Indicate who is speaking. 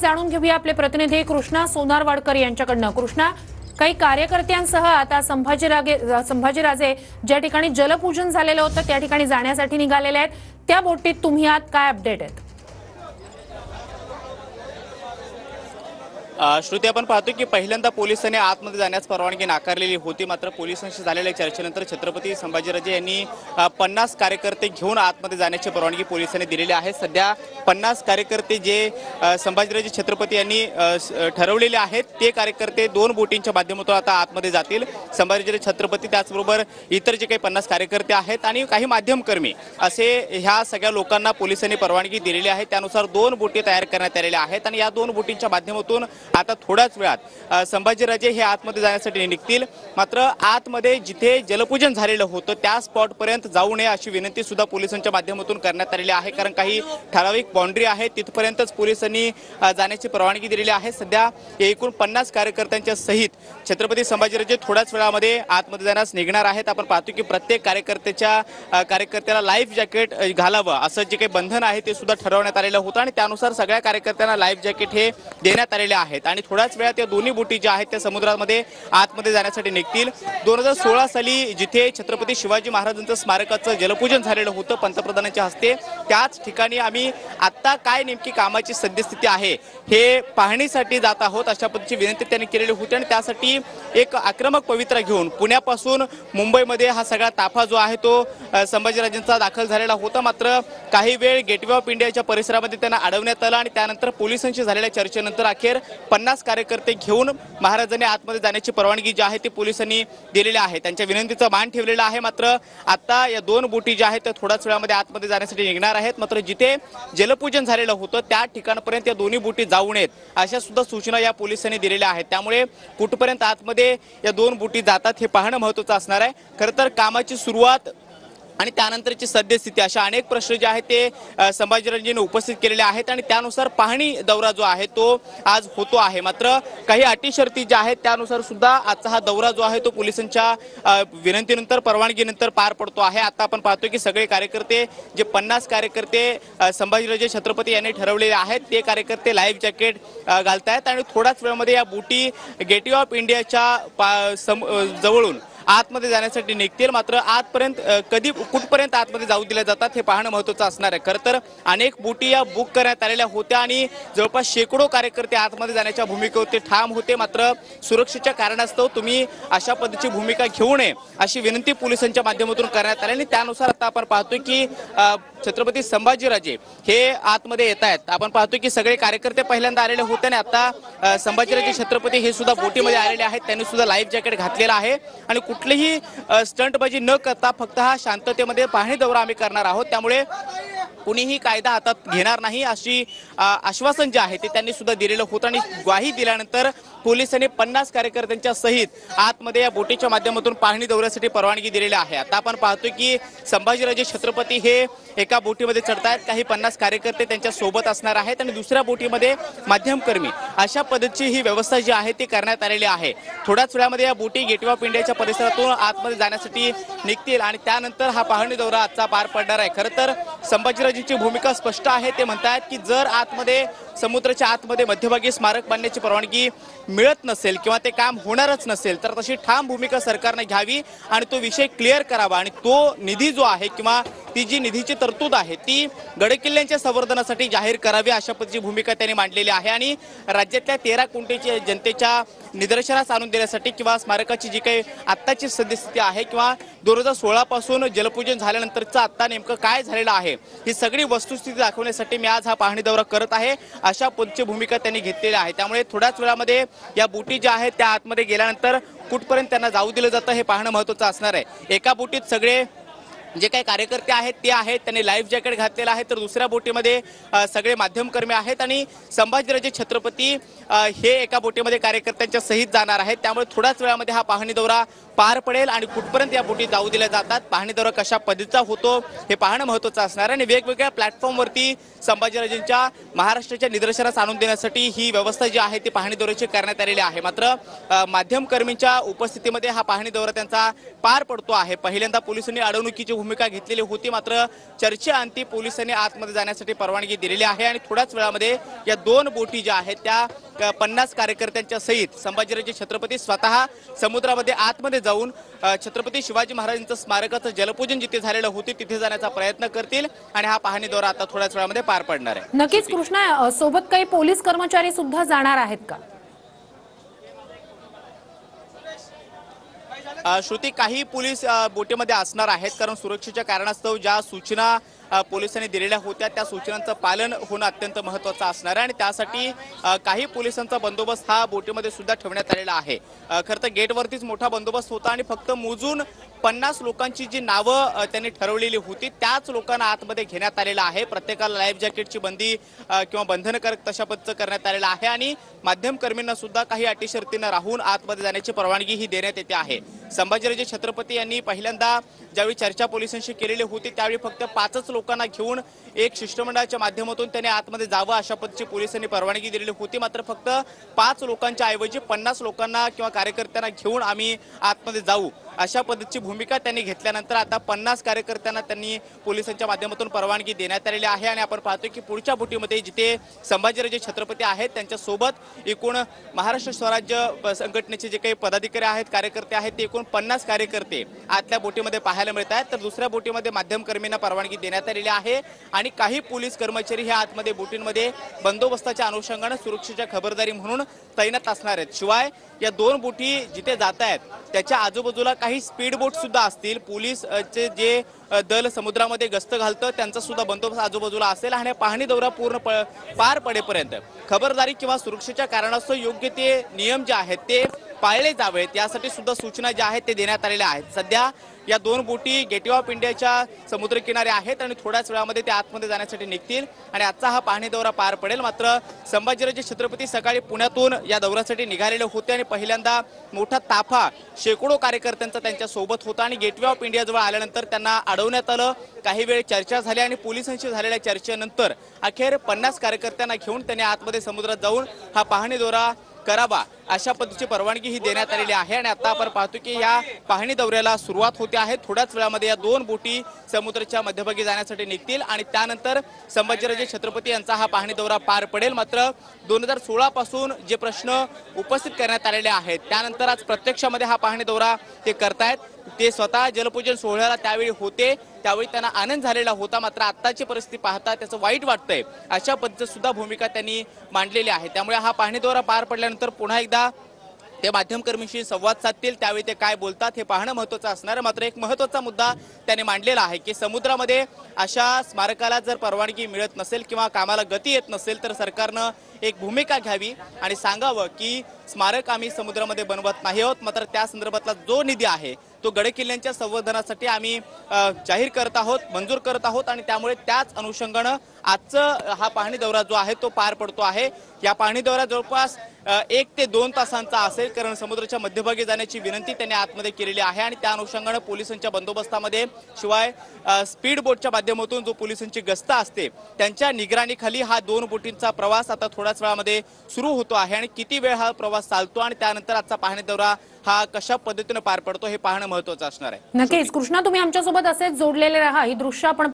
Speaker 1: जाणून घेऊया आपले प्रतिनिधी कृष्णा सोनारवाडकर यांच्याकडनं। कृष्णा, काही कार्यकर्त्यांसह आता संभाजीराजे ज्या ठिकाणी जलपूजन झालेलं होतं त्या ठिकाणी जाण्यासाठी निघालेले आहेत, त्या बोटीत तुम्ही आत काय अपडेट आहेत?
Speaker 2: श्रुती, आपण पाहतो की पहिल्यांदा पोलिसांनी आतमध्ये जाण्यास परवानगी नाकारलेली होती, मात्र पोलिसांशी झालेल्या चर्चेनंतर छत्रपती संभाजीराजे यांनी 50 कार्यकर्ते घेऊन आतमध्ये जाण्याची परवानगी पोलिसांनी दिलेली आहे। सध्या 50 कार्यकर्ते जे संभाजीराजे छत्रपती यांनी ठरवलेले आहेत ते कार्यकर्ते 2 बोटींच्या माध्यमातून आता आतमध्ये जातील। संभाजीराजे छत्रपती त्याचबरोबर इतर जे काही 50 कार्यकर्ते आहेत आणि काही माध्यमकर्मी असे ह्या सगळ्या लोकांना पोलिसांनी परवानगी दिलेली आहे। त्यानुसार 2 बोटी तयार करण्यात आलेल्या आहेत आणि या 2 बोटींच्या माध्यमातून आता थोड्याच वेळात संभाजीराजे हे आतमध्ये जाण्यासाठी निघतील। मात्र आतमध्ये जिथे जलपूजन झालेलं होतं त्या स्पॉट पर्यंत जाऊ नये अशी विनंती सुद्धा पोलिसांच्या माध्यमातून करण्यात आलेली आहे, कारण काही ठराविक बाउंड्री आहे तिथपर्यंतच पोलिसांनी जाण्याची परवानगी दिलेली आहे। सध्या एकूण 50 कार्यकर्त्यांच्या सहित छत्रपती संभाजीराजे थोड्याच वेळामध्ये आतमध्ये जाण्यास निघणार आहेत। आपण पाहतो की प्रत्येक कार्यकर्त्याला लाईफ जॅकेट घालावं असं जे काही बंधन आहे ते सुद्धा ठरवण्यात आलेलं होतं आणि त्यानुसार सगळ्या कार्यकर्त्यांना लाईफ जॅकेट हे देण्यात आलेले आहेत आणि थोड्याच वेळात या दोन्ही बोटी ज्या आहेत त्या समुद्रामध्ये आतमध्ये जाण्यासाठी निघतील। 2016 साली जिथे छत्रपती शिवाजी महाराजांचं स्मारकाचं जलपूजन झालेलं होतं पंतप्रधानांच्या हस्ते, त्याच ठिकाणी आम्ही आता काय नेमकी कामाची सद्यस्थिती आहे हे पाहणीसाठी जात आहोत अशा पद्धतीची विनंती त्यांनी केलेली होती आणि त्यासाठी एक आक्रमक पवित्रा घेऊन पुण्यापासून मुंबईमध्ये हा सगळा ताफा जो आहे तो संभाजीराजांचा दाखल झालेला होता। मात्र काही वेळ गेटवे ऑफ इंडियाच्या परिसरामध्ये त्यांना अडवण्यात आलं आणि त्यानंतर पोलिसांशी झालेल्या चर्चेनंतर अखेर 50 कार्यकर्ते घेऊन महाराजांनी आतमध्ये जाण्याची परवानगी जी आहे ती पोलिसांनी दिलेली आहे। त्यांच्या विनंतीचा मान ठेवलेला आहे। मात्र आता या 2 बोटी ज्या आहेत त्या थोड्याच वेळामध्ये आतमध्ये जाण्यासाठी निघणार आहेत। मात्र जिथे जलपूजन झालेलं होतं त्या ठिकाणपर्यंत या दोन्ही बोटी जाऊ नयेत अशा सुद्धा सूचना या पोलिसांनी दिलेल्या आहेत। त्यामुळे कुठपर्यंत आतमध्ये या 2 बोटी जातात हे पाहणं महत्त्वाचं असणार आहे। खरं तर कामाची सुरुवात आणि त्यानंतरची सद्यस्थिती अशा अनेक प्रश्न जे आहेत ते संभाजीराजेंनी उपस्थित केलेले आहेत आणि त्यानुसार पाहणी दौरा जो आहे तो आज होतो आहे। मात्र काही अटी शर्ती ज्या आहेत त्यानुसार सुद्धा आजचा हा दौरा जो आहे तो पोलिसांच्या विनंतीनंतर परवानगीनंतर पार पडतो आहे। आता आपण पाहतो की सगळे कार्यकर्ते जे 50 कार्यकर्ते संभाजीराजे छत्रपती यांनी ठरवलेले आहेत ते कार्यकर्ते लाईफ जॅकेट घालतायत आणि थोड्याच वेळामध्ये या बोटी गेटवे ऑफ इंडियाच्या जवळून आतमध्ये जाण्यासाठी निघतील। मात्र आतपर्यंत कधी कुठपर्यंत आतमध्ये जाऊ दिल्या जातात हे पाहणं महत्त्वाचं असणार आहे। खरं तर अनेक बोटी या बुक करण्यात आलेल्या होत्या आणि जवळपास शेकडो कार्यकर्ते आतमध्ये जाण्याच्या भूमिकेवरती ठाम होते। मात्र सुरक्षेच्या कारणास्तव तुम्ही अशा पद्धतीची भूमिका घेऊ नये अशी विनंती पोलिसांच्या माध्यमातून करण्यात आली आणि त्यानुसार आता आपण पाहतोय की छत्रपती संभाजीराजे हे आतमध्ये येत आहेत। आपण पाहतोय की सगळे कार्यकर्ते पहिल्यांदा आलेले होते आणि आता संभाजीराजे छत्रपती हे सुद्धा बोटीमध्ये आलेले आहेत। त्यांनी सुद्धा लाईफ जॅकेट घातलेलं आहे आणि कुठलीही स्टंटबाजी न करता फक्त हा शांततेमध्ये पाहणी दौरा आम्ही करणार आहोत। त्यामुळे कुणीही कायदा हातात घेणार नाही अशी आश्वासन जे आहे ते त्यांनी सुद्धा दिलेलं होतं आणि ग्वाही दिल्यानंतर पोलिसांनी 50 कार्यकर्त्यांच्या सहित आतमध्ये या बोटीच्या माध्यमातून पाहणी दौऱ्यासाठी परवानगी दिलेली आहे। आता आपण पाहतोय की संभाजीराजे छत्रपती हे एका बोटीमध्ये चढतायत, काही 50 कार्यकर्ते त्यांच्या सोबत असणार आहेत आणि दुसऱ्या बोटीमध्ये माध्यमकर्मी अशा पद्धतीची ही व्यवस्था जी आहे ती करण्यात आलेली आहे। थोड्याच वेळामध्ये या बोटी गेटवे ऑफ इंडियाच्या परिसरातून आतमध्ये जाण्यासाठी निघतील आणि त्यानंतर हा पाहणी दौरा आजचा पार पडणार आहे। खरं तर संभाजीराजेंची भूमिका स्पष्ट आहे। ते म्हणतात की जर आतमध्ये समुद्राच्या आतमध्ये मध्यभागी स्मारक बांधण्याची परवानगी मिळत नसेल किंवा ते काम होणारच नसेल तर तशी ठाम भूमिका सरकारने घ्यावी आणि तो विषय क्लिअर करावा आणि तो निधी जो आहे किंवा ती जी निधीची तरतूद आहे ती गडकिल्ल्यांच्या संवर्धनासाठी जाहीर करावी अशा पद्धतीची भूमिका त्यांनी मांडलेली आहे आणि राज्यातल्या 13 कोटीच्या जनतेच्या निदर्शनास आणून देण्यासाठी किंवा स्मारकाची जी काही आत्ताची सद्यस्थिती आहे किंवा 2016 पासून जलपूजन झाल्यानंतरचं आत्ता नेमकं काय झालेलं आहे ही सगळी वस्तुस्थिती दाखवण्यासाठी मी आज हा पाहणी दौरा करत आहे अशा पद्धतीची भूमिका त्यांनी घेतलेली आहे। त्यामुळे थोड्याच वेळामध्ये या बोटी ज्या आहेत त्या आतमध्ये गेल्यानंतर कुठपर्यंत त्यांना जाऊ दिलं जातं हे पाहणं महत्त्वाचं असणार आहे। एका बोटीत सगळे जे काही कार्यकर्ते आहेत ते आहेत, त्यांनी लाईफ जॅकेट घातलेलं आहे, तर दुसऱ्या बोटीमध्ये सगळे माध्यमकर्मी आहेत आणि संभाजीराजे छत्रपती हे एका बोटीमध्ये कार्यकर्त्यांच्या सहित जाणार आहेत। त्यामुळे थोड्याच वेळामध्ये हा पाहणी दौरा पार पडेल आणि कुठपर्यंत या बोटी जाऊ दिल्या जातात, पाहणी दौरा कशा पद्धतीचा होतो हे पाहणं महत्त्वाचं असणार आहे आणि वेगवेगळ्या प्लॅटफॉर्मवरती संभाजीराजेंच्या महाराष्ट्राच्या निदर्शनास आणून देण्यासाठी ही व्यवस्था जी आहे ती पाहणी दौऱ्याची करण्यात आलेली आहे। मात्र माध्यमकर्मींच्या उपस्थितीमध्ये हा पाहणी दौरा त्यांचा पार पडतो आहे। पहिल्यांदा पोलिसांनी अडवणुकीची भूमिका घेतलेली होती, मात्र चर्चेअंती पोलिसांनी आतमध्ये जाण्यासाठी परवानगी दिलेली आहे आणि थोड्याच वेळामध्ये या 2 बोटी ज्या आहेत त्या 50 कार्यकर्त्यांच्या सहित संभाजीराजे छत्रपती स्वतः समुद्रामध्ये आतमध्ये जाऊन छत्रपती शिवाजी महाराजांचं स्मारकाचं जलपूजन जिथे झालेलं होते तिथे जाण्याचा प्रयत्न करतील आणि हा पाहणी दौरा आता थोड्याच वेळामध्ये पार पडणार आहे.
Speaker 1: नक्कीच कृष्णा, सोबत काही पोलीस कर्मचारी सुद्धा जाणार आहेत का?
Speaker 2: श्रुती, काही पोलीस बोटीमध्ये असणार आहेत, कारण सुरक्षेच्या कारणास्तव ज्या सूचना पोलिसांनी दिलेल्या होत्या त्या सूचनांचं पालन होणं अत्यंत महत्त्वाचं असणार आहे आणि त्यासाठी काही पोलिसांचा बंदोबस्त हा बोटीमध्ये सुद्धा ठेवण्यात आलेला आहे. खरं तर गेटवरतीच मोठा बंदोबस्त होता आणि फक्त मोजून 50 लोकांची जी नावं त्यांनी ठरवलेली होती त्याच लोकांना आतमध्ये घेण्यात आलेलं आहे. प्रत्येकाला लाईफ जॅकेटची बंदी किंवा बंधनकारक तशा पद्धतीचं करण्यात आलेलं आहे आणि माध्यमकर्मींना सुद्धा काही अटी शर्तींना राहून आतमध्ये जाण्याची परवानगी ही देण्यात येते आहे. संभाजीराजे छत्रपती यांनी पहिल्यांदा ज्यावेळी चर्चा पोलिसांशी केलेली होती त्यावेळी फक्त 5च लोकांना घेऊन एक शिष्टमंडळाच्या माध्यमातून त्यांनी आतमध्ये जावं अशा पद्धतीची पोलिसांनी परवानगी दिलेली होती. मात्र फक्त 5 लोकांच्या ऐवजी 50 लोकांना किंवा कार्यकर्त्यांना घेऊन आम्ही आतमध्ये जाऊ अशा पद्धतीची भूमिका त्यांनी घेतल्यानंतर आता 50 कार्यकर्त्यांना त्यांनी पोलिसांच्या माध्यमातून परवानगी देण्यात आलेली आहे आणि आपण पाहतोय की पुढच्या बोटीमध्ये जिथे संभाजीराजे छत्रपती आहेत त्यांच्या सोबत एकूण महाराष्ट्र स्वराज्य संघटनेचे जे काही पदाधिकारी आहेत, कार्यकर्ते आहेत, ते एकूण 50 कार्यकर्ते आतल्या बोटीमध्ये पाहायला मिळत आहेत. तर दुसऱ्या बोटीमध्ये माध्यमकर्मींना परवानगी देण्यात आलेली आहे आणि काही पोलीस कर्मचारी हे आतमध्ये बोटींमध्ये बंदोबस्ताच्या अनुषंगाने सुरक्षेच्या खबरदारी म्हणून तैनात असणार आहेत. शिवाय या 2 बोटी जिथे जात आहेत त्याच्या आजूबाजूला काही स्पीड बोट सुद्धा असतील. पोलीस चे जे दल समुद्रामध्ये गस्त घालतं त्यांचा सुद्धा बंदोबस्त आजूबाजूला असेल आणि पाहणी दौरा पूर्ण पार पडेपर्यंत खबरदारी किंवा सुरक्षेच्या कारणास्तव योग्य ते नियम जे आहेत ते पाळले जावेत यासाठी सुद्धा सूचना ज्या आहेत ते देण्यात आलेल्या आहेत. सध्या या 2 बोटी गेटवे ऑफ इंडियाच्या समुद्रकिनारे आहेत आणि थोड्याच वेळामध्ये ते आतमध्ये जाण्यासाठी निघतील आणि आजचा हा पाहणी दौरा पार पडेल. मात्र संभाजीराजे छत्रपती सकाळी पुण्यातून या दौऱ्यासाठी निघालेले होते आणि पहिल्यांदा मोठा ताफा शेकडो कार्यकर्त्यांचा त्यांच्या सोबत होता आणि गेटवे ऑफ इंडिया जवळ आल्यानंतर त्यांना अडवण्यात आलं. काही वेळ चर्चा झाली आणि पोलिसांशी झालेल्या चर्चेनंतर अखेर 50 कार्यकर्त्यांना घेऊन त्यांनी आतमध्ये समुद्रात जाऊन हा पाहणी दौरा करावा अशा पद्धतीची परवानगी ही देण्यात आलेली आहे आणि आता आपण पाहतो की या पाहणी दौऱ्याला सुरुवात होते आहे. थोड्याच वेळामध्ये या 2 बोटी समुद्राच्या मध्यभागी जाण्यासाठी निघतील आणि त्यानंतर संभाजीराजे छत्रपती यांचा हा पाहणी दौरा पार पडेल. मात्र 2016 पासून जे प्रश्न उपस्थित करण्यात आलेले आहेत त्यानंतर आज प्रत्यक्षामध्ये हा पाहणी दौरा ते करतायत. ते स्वतः जलपूजन सोहळ्याला त्यावेळी होते, त्यावेळी त्यांना आनंद झालेला होता. मात्र आत्ताची परिस्थिती पाहता त्याचं वाईट वाटतंय अशा पद्धतीची सुद्धा भूमिका त्यांनी मांडलेली आहे. त्यामुळे हा पाहणी दौरा पार पडल्यानंतर पुन्हा एकदा ते माध्यमकर्मीशी संवाद साधतील, त्यावेळी ते काय बोलतात हे पाहणं महत्त्वाचं असणार. मात्र एक महत्त्वाचा मुद्दा त्यांनी मांडलेला आहे की समुद्रामध्ये अशा स्मारकाला जर परवानगी मिळत नसेल किंवा कामाला गती येत नसेल तर सरकारनं एक भूमिका घ्यावी आणि सांगावं की स्मारक आम्ही समुद्रामध्ये बनवत नाही आहोत, मात्र त्या संदर्भातला जो निधी आहे तो गडकिल्ल्यांच्या संवर्धनासाठी आम्ही जाहीर करत आहोत, मंजूर करत आहोत आणि त्यामुळे त्याच अनुषंगानं आजचं हा पाहणी दौरा जो आहे तो पार पडतो आहे. या पाहणी दौरा जवळपास 1 ते 2 तासांचा असेल, कारण समुद्राच्या मध्यभागी जाण्याची विनंती त्यांनी आतमध्ये केलेली आहे आणि त्या अनुषंगानं पोलिसांच्या बंदोबस्तामध्ये शिवाय स्पीड बोटच्या माध्यमातून जो पोलिसांची गस्त असते त्यांच्या निगराणीखाली हा 2 बोटींचा प्रवास आता थोड्याच वेळामध्ये सुरू होतो आहे आणि किती वेळ हा प्रवास चालतो आणि त्यानंतर आजचा पाहणी दौरा हा कशा पद्धतीने पार पडतो हे पाहणं महत्त्वाचं असणार आहे.
Speaker 1: नक्कीच कृष्णा, तुम्ही आमच्यासोबत असेच जोडलेले राहा. ही दृश्य आपण